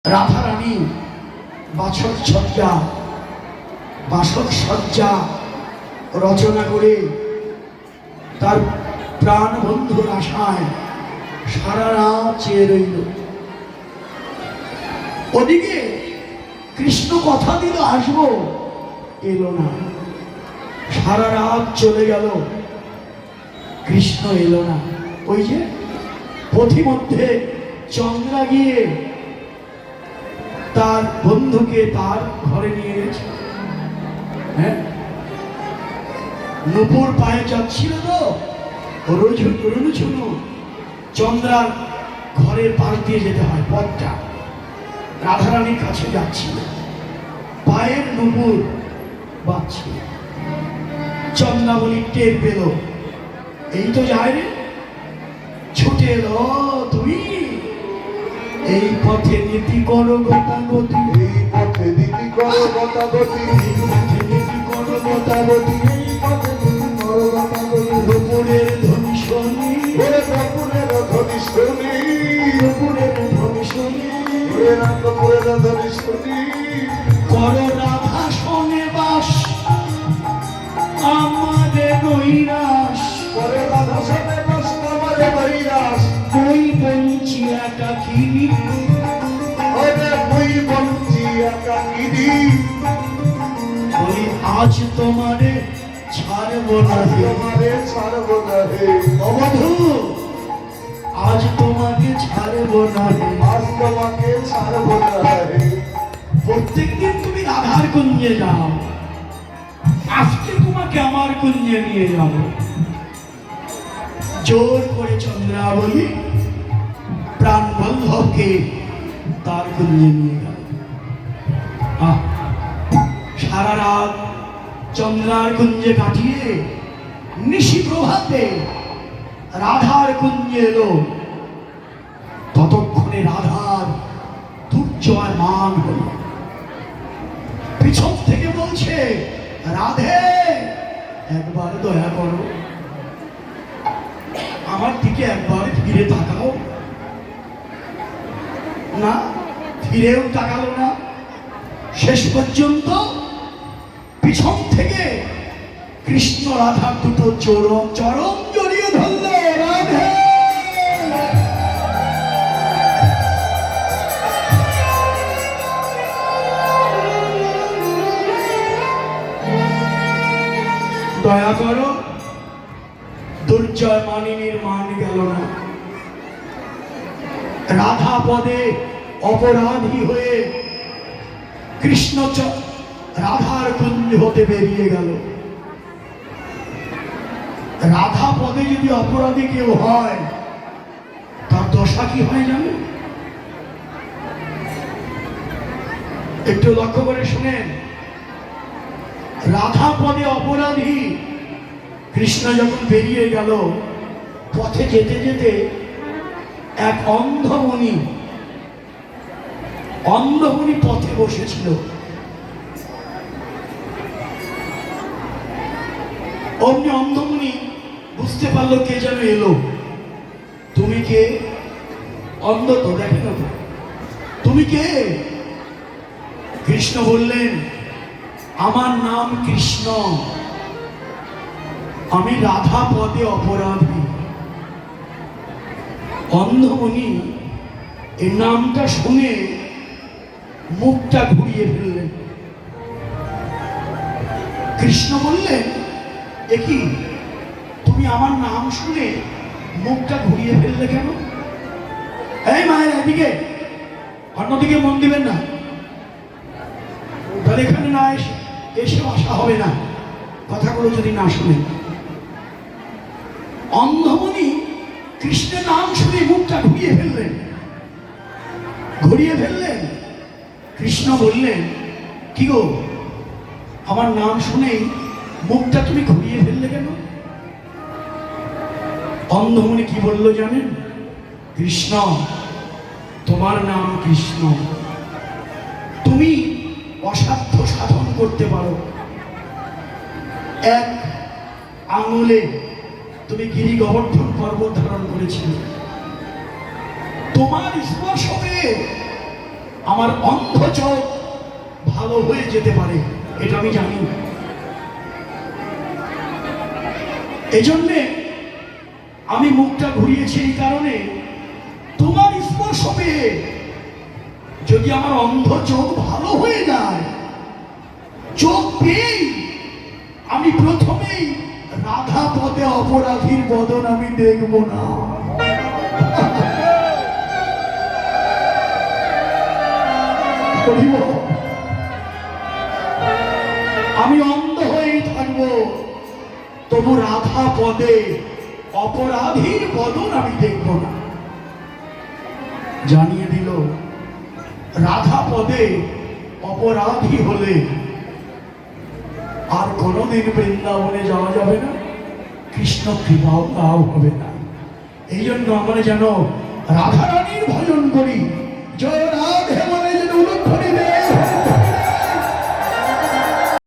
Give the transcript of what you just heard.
রাধারানী বাছক সজ্জা বাসক সজ্জা রচনা করে তার প্রাণ বন্ধুর আশায় সারা রাত চেয়ে রইল। ওদিকে কৃষ্ণ কথা দিল আসবো, এলো না। সারা রাত চলে গেল, কৃষ্ণ এলো না। ওই যে পথিমধ্যে চন্দ্রা গিয়ে তার বন্ধুকে তার ঘরে নিয়ে গেছে। হ্যাঁ, নূপুর পায়ে যাচ্ছিল তো রুনুঝুনু চন্দ্রার ঘরের পাশ দিয়ে যেতে হয় পথটা। রাধারানীর কাছে যাচ্ছিল, পায়ের নূপুর বাজছিল। চন্দ্রাবলী টের পেল, এই তো যায় রে, ছুটে এলো। তুমি এই পথে নীতি করো গতাগতি, এই পথে নীতি করো গতাগতি, এই পথে নীতি করো গতাগতি, এই পথে নীতি করো গতাগতি। নূপুরের ধ্বনি শুনি, ওরে নূপুরের ধ্বনি শুনি, নূপুরের ধ্বনি শুনি, ওরে নূপুরের ধ্বনি শুনি। করো রাধা শোনে বাস আমাদের নৈরাস, ওরে রাধা সবে কষ্ট আমারে বৈরাস, ওই বঞ্চি একাকিনী, ওরে বই বঞ্চি একাকিনী। বলি আজ তোমারে ছাড়বো না আজ হে, তোমারে ছাড়বো না হে, অবধূ আজ তোমাকে ছাড়বো না হে। আজ তোমাকে ছাড়বো না হে। প্রত্যেকদিন তুমি রাধার কুঞ্জে যাও, আজকে তোমাকে আমার কুঞ্জে নিয়ে যাব। জোর করে চন্দ্রাবলী প্রাণ বল্লভকে তার কুঞ্জে নিয়ে গেল। সারা রাত চন্দ্রার কুঞ্জে কাটিয়ে নিশি প্রভাতে রাধার কুঞ্জে এলো। ততক্ষণে রাধার দুর্জয় মান হল। পিছন থেকে বলছে, রাধে একবার দয়া করো, আমার দিকে একবার ফিরে তাকাও। না, ফিরেও তাকালো না। শেষ পর্যন্ত পিছন থেকে কৃষ্ণ রাধার দুটো চরম জড়িয়ে ধরল। রাধে দয়া করো, দুর্জয় মানিনীর মান গেল না। রাধা পদে অপরাধী হয়ে কৃষ্ণ রাধার কুঞ্জ হতে বেরিয়ে গেল। রাধা পদে যদি অপরাধী কেউ হয়, তার দশা কি হয় জানেন? একটু লক্ষ্য করে শুনেন। রাধা পদে অপরাধী কৃষ্ণ যখন বেরিয়ে গেল, পথে যেতে যেতে এক অন্ধমণি পথে বসেছিল। অমনি অন্ধমণি বুঝতে পারলো কে যেন এলো। তুমি কে? অন্ধ তো, দেখে না তো, তুমি কে? কৃষ্ণ বললেন, আমার নাম কৃষ্ণ, আমি রাধা পদে অপরাধী। অন্ধমণি এই নামটা শুনে মুখটা ঘুরিয়ে ফেললেন। কৃষ্ণ বললেন, এ কি, তুমি আমার নাম শুনে মুখটা ঘুরিয়ে ফেললে কেন? এই মায়ের এদিকে, অন্যদিকে মন দিবেন না, তাহলে এখানে না এসে আসা হবে না, কথাগুলো যদি না শুনে। অন্ধমণি কৃষ্ণের নাম শুনে মুখটা ঘুরিয়ে ফেললেন। কৃষ্ণ বললেন, কি গো, আমার নাম শুনেই মুখটা তুমি ঘুরিয়ে ফেললে কেন? অন্ধমণি কি বলল জানেন? কৃষ্ণ, তোমার নাম কৃষ্ণ, তুমি অসাধ্য সাধন করতে পারো। এক আঙুলে তুমি গিরি গোবর্ধন পর্বত ধারণ করেছিলে। তোমার স্পর্শে আমার অন্ধ চোখ ভালো হয়ে যেতে পারে, এটা আমি জানি। এজন্যে আমি মুখটা ঘুরিয়েছি এই কারণে, তোমার স্পর্শ পেয়ে যদি আমার অন্ধ চোখ ভালো হয়ে যায়, চোখ পেয়েই আমি প্রথমেই রাধা পদে অপরাধীর বদন আমি দেখব না। আমি অন্ধ হয়েই থাকবো, তবু রাধা পদে অপরাধীর বদন আমি দেখব না। জানিয়ে দিল রাধা পদে অপরাধী হলে আর কোনোদিন বৃন্দাবনে যাওয়া যাবে না, কৃষ্ণ কৃপাও তাও হবে না। এই জন্য আমরা যেন রাধারানীর ভজন করি, জয় রাধে বলে